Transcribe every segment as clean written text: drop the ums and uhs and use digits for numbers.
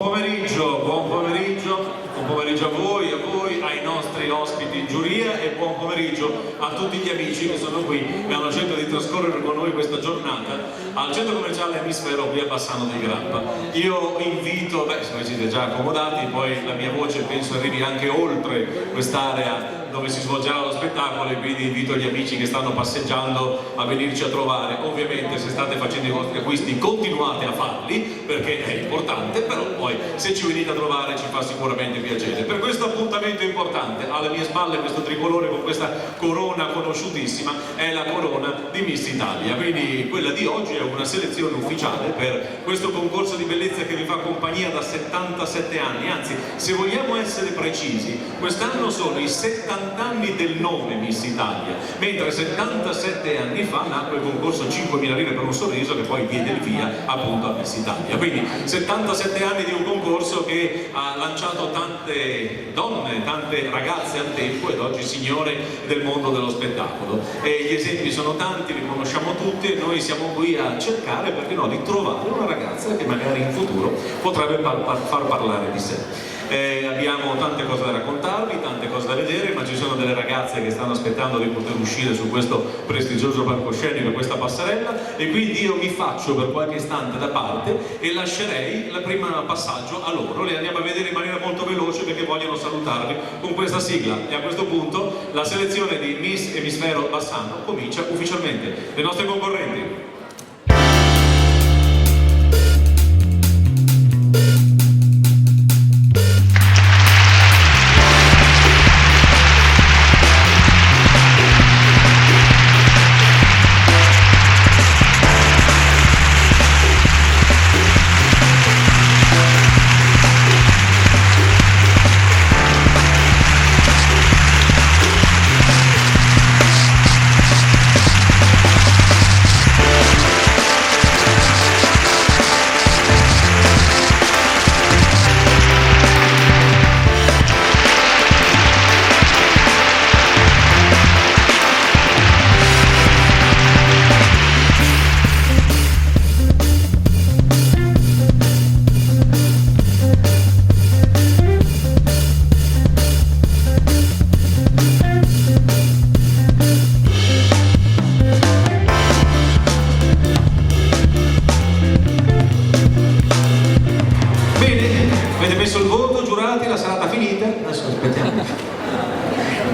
Buon pomeriggio a voi, ai nostri ospiti in giuria e buon pomeriggio a tutti gli amici che sono qui e hanno scelto di trascorrere con noi questa giornata al centro commerciale Emisfero qui a Bassano del Grappa. Io invito, se voi siete già accomodati, poi la mia voce penso arrivi anche oltre quest'area dove si svolgerà lo spettacolo, e quindi invito gli amici che stanno passeggiando a venirci a trovare. Ovviamente se state facendo i vostri acquisti continuate a farli perché è importante, però poi se ci venite a trovare ci fa sicuramente piacere. Per questo appuntamento importante, alle mie spalle questo tricolore con questa corona conosciutissima è la corona di Miss Italia, quindi quella di oggi è una selezione ufficiale per questo concorso di bellezza che vi fa compagnia da 77 anni, anzi se vogliamo essere precisi quest'anno sono i 70 anni del nome Miss Italia, mentre 77 anni fa nacque il concorso 5.000 lire per un sorriso che poi diede il via appunto a Miss Italia. Quindi 77 anni di un concorso che ha lanciato tante donne, tante ragazze al tempo ed oggi signore del mondo dello spettacolo, e gli esempi sono tanti, li conosciamo tutti e noi siamo qui a cercare, perché no, di trovare una ragazza che magari in futuro potrebbe far parlare di sé. Abbiamo tante cose da raccontarvi, tante cose da vedere, ma ci sono delle ragazze che stanno aspettando di poter uscire su questo prestigioso palcoscenico, questa passerella, e quindi io mi faccio per qualche istante da parte e lascerei il primo passaggio a loro. Le andiamo a vedere in maniera molto veloce perché vogliono salutarvi con questa sigla, e a questo punto la selezione di Miss Emisfero Bassano comincia ufficialmente. Le nostre concorrenti.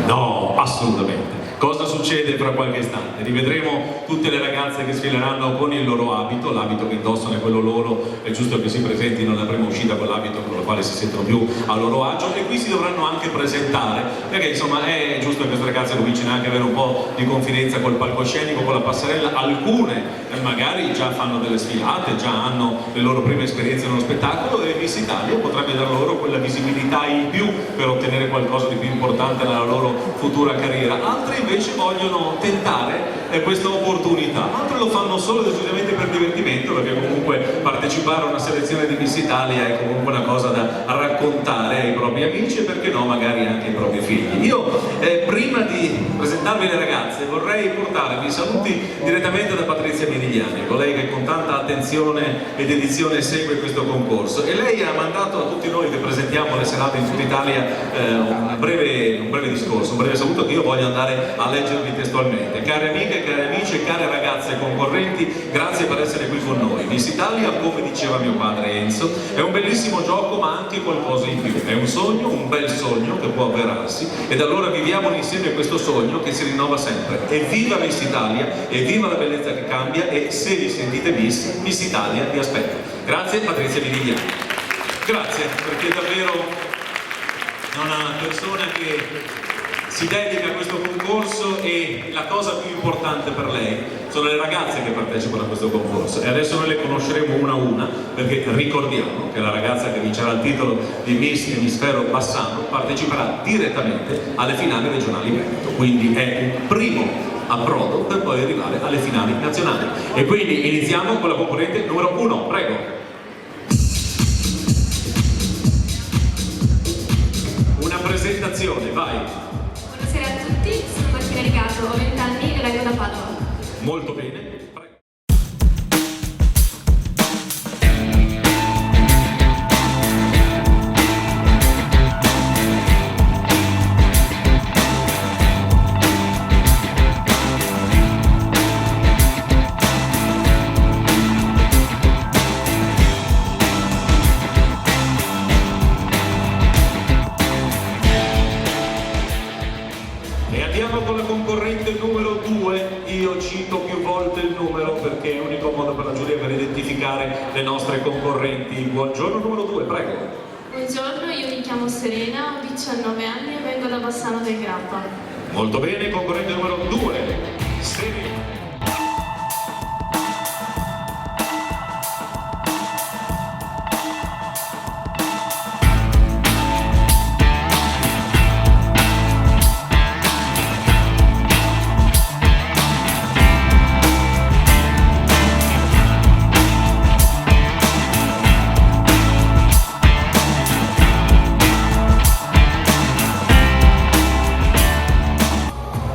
No, assolutamente. Cosa succede fra qualche istante? Rivedremo tutte le ragazze che sfileranno con il loro abito, l'abito che indossano è quello loro, è giusto che si presentino nella prima uscita con l'abito con il quale si sentono più a loro agio, e qui si dovranno anche presentare, perché insomma è giusto che queste ragazze comincino anche ad avere un po' di confidenza col palcoscenico, con la passerella. Alcune magari già fanno delle sfilate, già hanno le loro prime esperienze nello spettacolo, e Miss Italia potrebbe dar loro quella visibilità in più per ottenere qualcosa di più importante nella loro futura carriera. Altre invece vogliono tentare questa opportunità, altri lo fanno solo ed esclusivamente per divertimento, perché comunque partecipare a una selezione di Miss Italia è comunque una cosa da raccontare ai propri amici e perché no magari anche ai propri figli. Io prima di presentarvi le ragazze vorrei portarvi saluti direttamente da Patrizia Mirigliani, colei che con tanta attenzione e dedizione segue questo concorso, e lei ha mandato a tutti noi che presentiamo le serate in tutta Italia un breve discorso, un breve saluto che io voglio andare a leggervi testualmente. Care amiche, cari amici e care ragazze concorrenti, grazie per essere qui con noi. Miss Italia, come diceva mio padre Enzo, è un bellissimo gioco ma anche qualcosa in più, è un sogno, un bel sogno che può avverarsi, ed allora viviamo insieme questo sogno che si rinnova sempre. Evviva Miss Italia, evviva la bellezza che cambia, e se vi sentite Miss Italia vi aspetta. Grazie Patrizia Mirigliani. Grazie, perché davvero è una persona che si dedica a questo concorso, e la cosa più importante per lei sono le ragazze che partecipano a questo concorso, e adesso noi le conosceremo una a una, perché ricordiamo che la ragazza che vincerà il titolo di Miss Emisfero Bassano parteciperà direttamente alle finali regionali Veneto, quindi è un primo approdo per poi arrivare alle finali nazionali. E quindi iniziamo con la concorrente numero 1, prego. Una presentazione, vai. Buonasera a tutti, sono Martina Rigato, ho 20 anni e vengo da Padova. Molto bene. concorrente numero 2, io cito più volte il numero perché è l'unico modo per la giuria per identificare le nostre concorrenti. Buongiorno numero 2, prego. Buongiorno, io mi chiamo Serena, ho 19 anni e vengo da Bassano del Grappa. Molto bene, concorrente numero 2, Serena.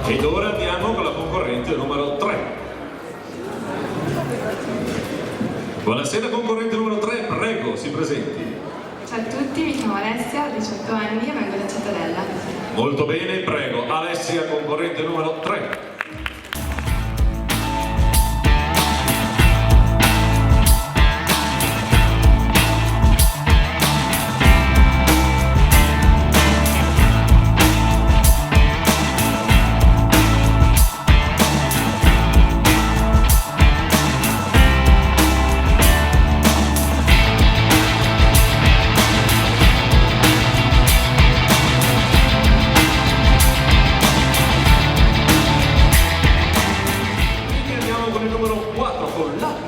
Ed ora andiamo con la concorrente numero 3. Buonasera concorrente numero 3, prego, si presenti. Ciao a tutti, mi chiamo Alessia, ho 18 anni e vengo da Cittadella. Molto bene, prego. Alessia, concorrente numero 3.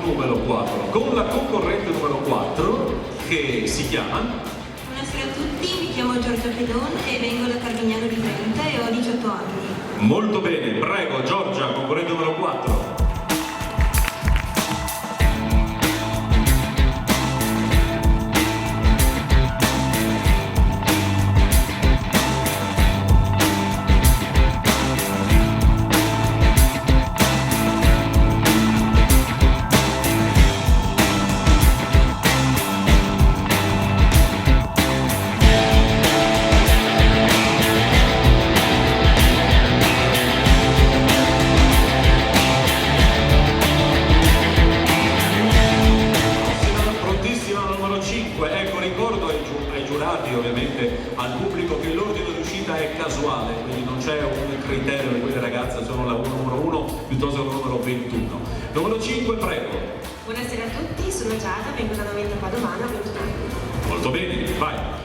Numero 4, con la concorrente numero 4 che si chiama. Buonasera a tutti, mi chiamo Giorgia Pedon e vengo da Carmignano di Brenta e ho 18 anni. Molto bene, prego Giorgia, concorrente numero 4. Ecco, ricordo ai giurati, ovviamente al pubblico, che l'ordine di uscita è casuale, quindi non c'è un criterio di quelle ragazze sono la numero 1 piuttosto che la numero 21. Numero 5, prego. Buonasera a tutti, sono Giada, vengo da Noventa Padovana, ho 21 anni. Molto bene, vai.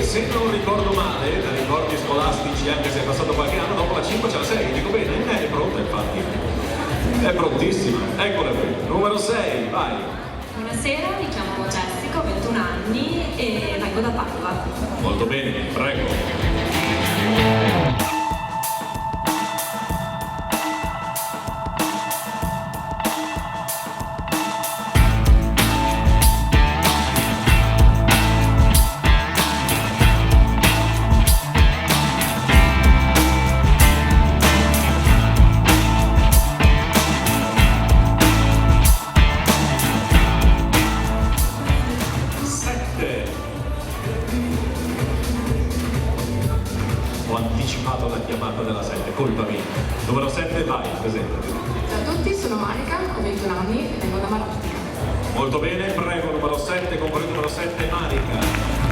Se non ricordo male, da ricordi scolastici, anche se è passato qualche anno, dopo la 5 c'è la 6, dico bene? È pronta infatti, è prontissima, eccola qui, numero 6, vai. Buonasera, mi chiamo Jessica, ho 21 anni e vengo da Padova. Molto bene, prego. Ho anticipato la chiamata della 7, colpa mia. Numero 7, vai, presentati. Ciao a tutti, sono Marica, ho 21 anni e vengo da Marottica. Molto bene, prego, numero 7, concorrente numero 7, Marica.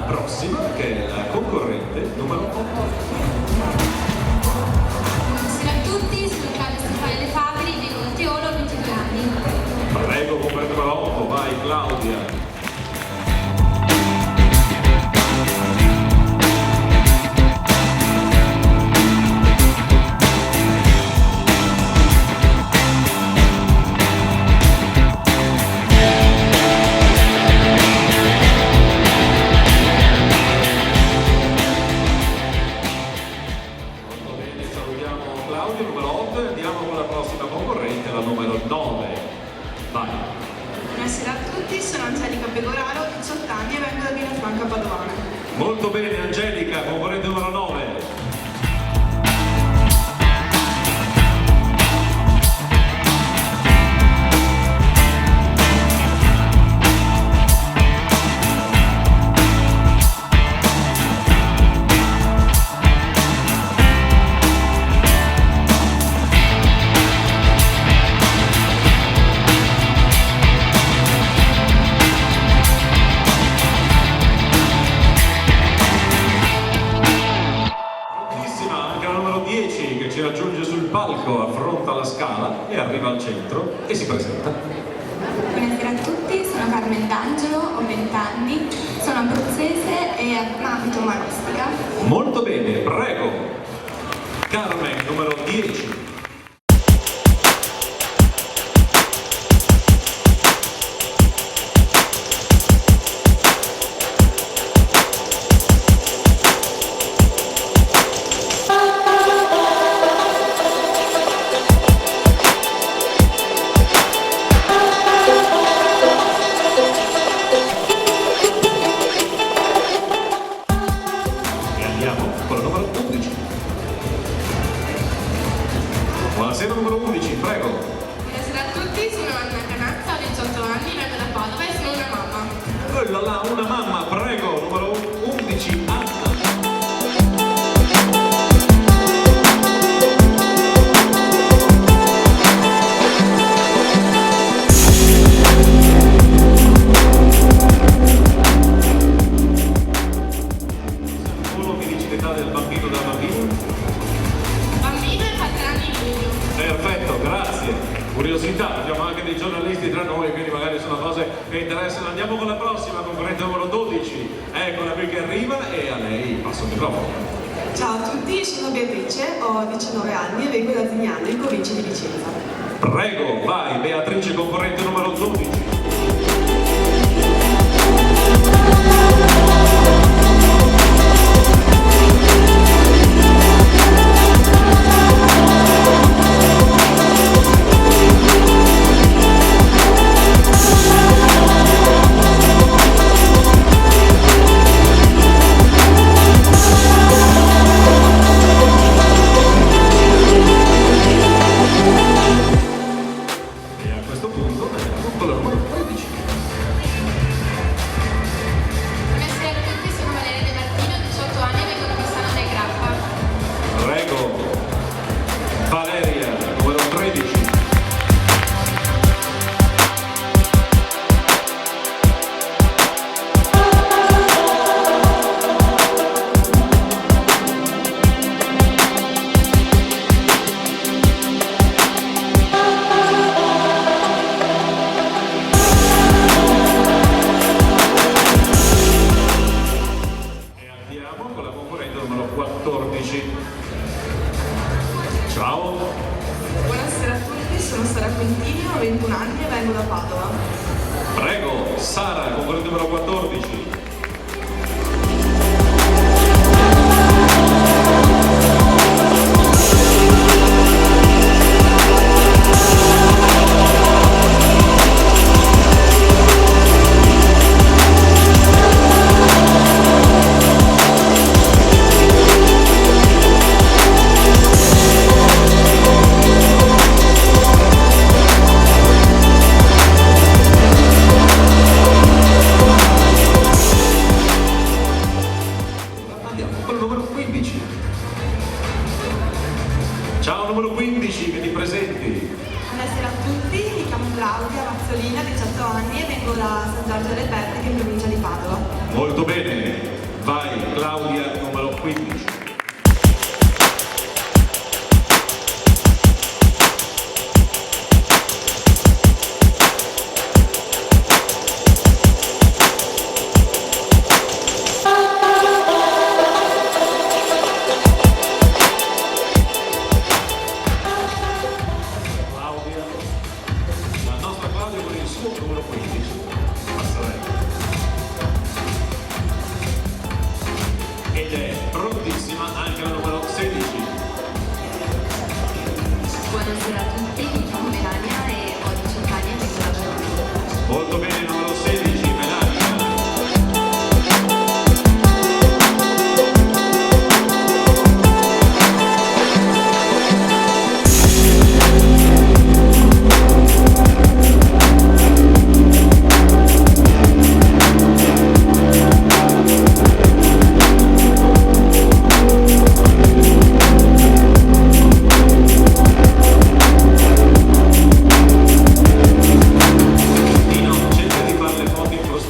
Prossima, che è la concorrente numero 8. Buonasera a tutti, sono Claudia Stefania Fabri, vengo da Teolo, ho 22 anni. Prego, concorrente numero 8, vai Claudia. anni e vengo da Villafranca Padovana. Molto bene, Angelica, concorrente numero 9. Ci raggiunge sul palco, affronta la scala e arriva al centro e si presenta. Buonasera a tutti, sono Carmen D'Angelo, ho 20 anni, sono abruzzese e abito Marostica. Molto bene, prego. Carmen, numero 10. Buonasera numero 11, prego. Buonasera a tutti, sono Anna Canazza, ho 18 anni, vengo da Padova e sono una mamma. Quella là, una mamma, prego, numero 11, Anna. Solo mi dici l'età del bambino da bambino? Bambino e 4 anni in luglio. Perfetto, grazie. Curiosità, abbiamo anche dei giornalisti tra noi, quindi magari sono cose che interessano. Andiamo con la prossima, concorrente numero 12. Eccola qui che arriva e a lei passo il microfono. Ciao a tutti, sono Beatrice, ho 19 anni e vengo da Zignano, in provincia di Vicenza. Prego, vai, Beatrice, concorrente numero 12. Ciao. Buonasera a tutti, sono Sara Quintini, ho 21 anni e vengo da Padova. Prego, Sara, concorrente numero 14. Ciao numero 15, che ti presenti? Buonasera a tutti, mi chiamo Claudia Mazzolina, 18 anni e vengo da San Giorgio delle Perte, che è in provincia di Padova. Molto bene, vai Claudia numero 15. Numero 15, passerei. Ed è prontissimo.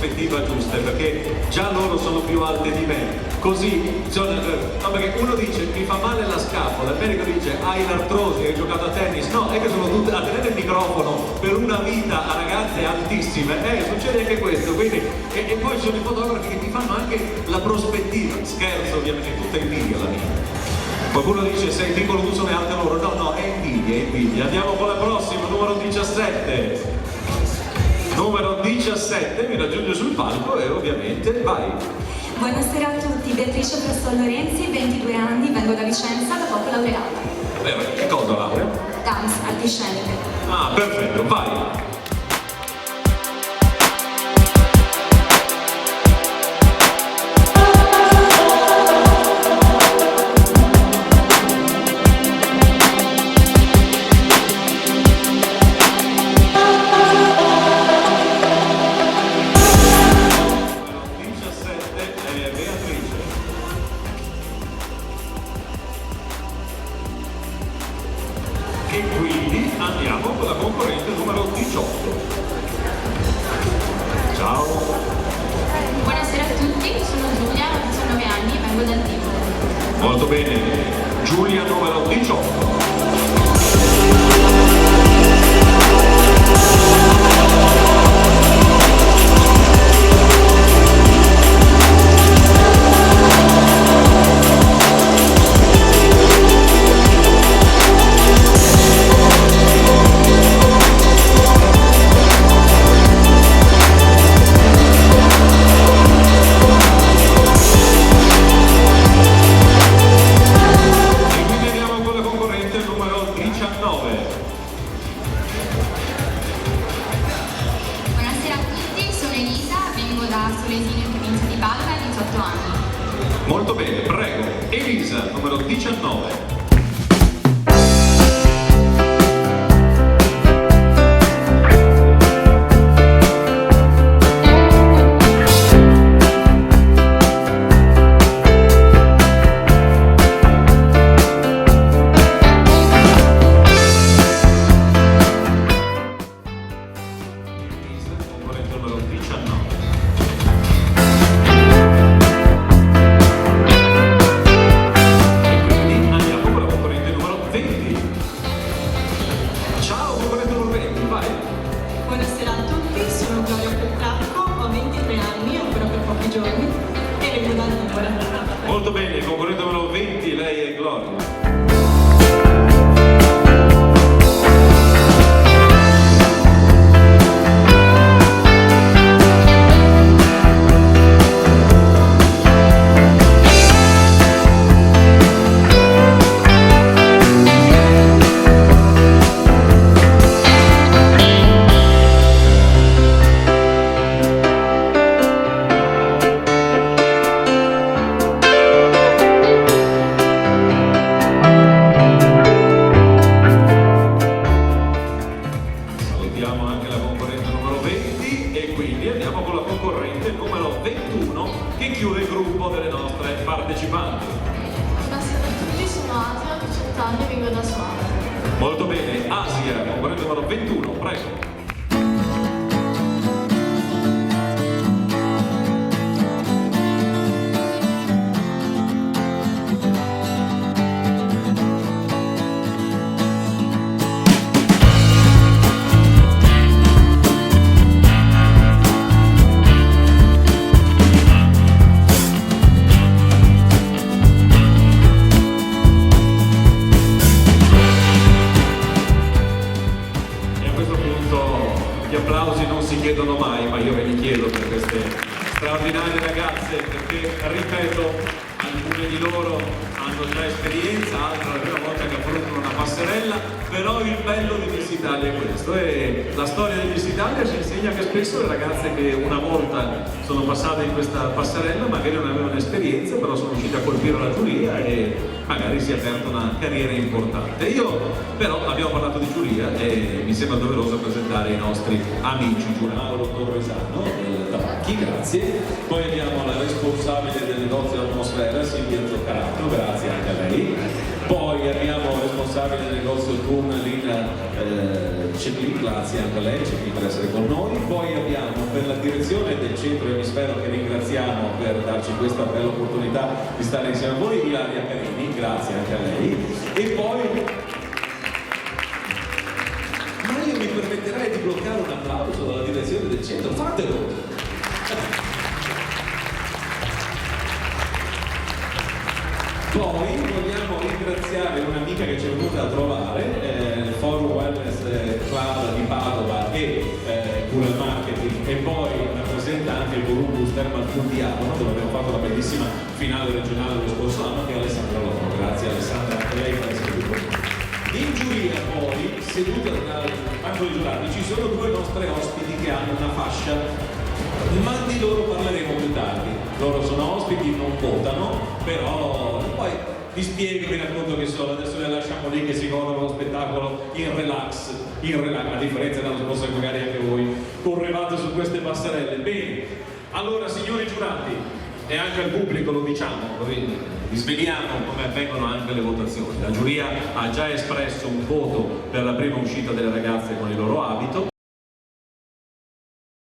prospettiva giuste, perché già loro sono più alte di me. Così, no, perché uno dice mi fa male la scapola, il medico dice hai l'artrosi, hai giocato a tennis. No, è che sono tutte a tenere il microfono per una vita a ragazze altissime. Succede anche questo, quindi. E poi ci sono i fotografi che ti fanno anche la prospettiva. Scherzo, ovviamente, tutta invidia la mia. Qualcuno dice sei piccolo tu sono alte loro. No, è invidia, è invidia. Andiamo con la prossima, numero 17. Numero 17 mi raggiunge sul palco e ovviamente vai. Buonasera a tutti, Beatrice Prestol Lorenzi, 22 anni, vengo da Vicenza, da poco laureata. Che cosa laurea? Dance, arti sceniche. Ah, perfetto, vai. E quindi andiamo con la concorrente numero 18. Ciao. Buonasera a tutti, sono Giulia, ho 19 anni, vengo dal Tivoli. Molto bene, Giulia numero 18. Molto bene, prego, Elisa, numero 19. Molto bene, concorrente numero 20, lei è Gloria. Anche la concorrente numero 20 e quindi andiamo con la concorrente numero 21 che chiude il gruppo delle nostre partecipanti. Buonasera a tutti, sono Asia, ho 18 anni e vengo da Suara. Molto bene, Asia, concorrente numero 21, prego. Gli applausi non si chiedono mai, ma io ve li chiedo per queste straordinarie ragazze, perché, ripeto, alcune di loro hanno già esperienza, altre è la prima volta che affrontano una passerella, però il bello di Miss Italia è questo, e la storia di Miss Italia ci insegna che spesso le ragazze che una volta sono passate in questa passerella magari non avevano esperienza, però sono riuscite a colpire la giuria e magari si è aperta una carriera importante. Io però abbiamo parlato di giuria e mi sembra doveroso presentare i nostri amici Paolo Torresano del Tabacchi, grazie. Poi abbiamo la responsabile del negozio Atmosfera, Silvia Zoccarato, grazie anche a lei. Poi abbiamo il responsabile del negozio Turn, Lina c'è qui, grazie anche a lei, c'è qui per essere con noi. Poi abbiamo per la direzione del centro emisfero, che ringraziamo per darci questa bella opportunità di stare insieme a voi, Ilaria Carini, grazie anche a lei. E poi, ma io mi permetterei di bloccare un applauso dalla direzione del centro, fatelo! Poi vogliamo ringraziare un'amica che ci è venuta a trovare, il Forum Wellness Club di Padova e cura il marketing, e poi rappresenta anche il Columbus Thermal Pool di Avono, dove abbiamo fatto la bellissima finale regionale dello scorso anno, che è Alessandra Lono. Grazie Alessandra, anche lei per essere qui con noi. In giuria poi, seduta dal banco dei giurati, ci sono due nostre ospiti che hanno una fascia, ma di loro parleremo più tardi. Loro sono ospiti, non votano, però poi vi spiego, vi racconto che sono, adesso le lasciamo lì che si godono lo spettacolo in relax, a differenza dell'anno scorso che magari anche voi correvate su queste passerelle. Bene, allora signori giurati, e anche al pubblico lo diciamo, così vi sveliamo come avvengono anche le votazioni. La giuria ha già espresso un voto per la prima uscita delle ragazze con il loro abito,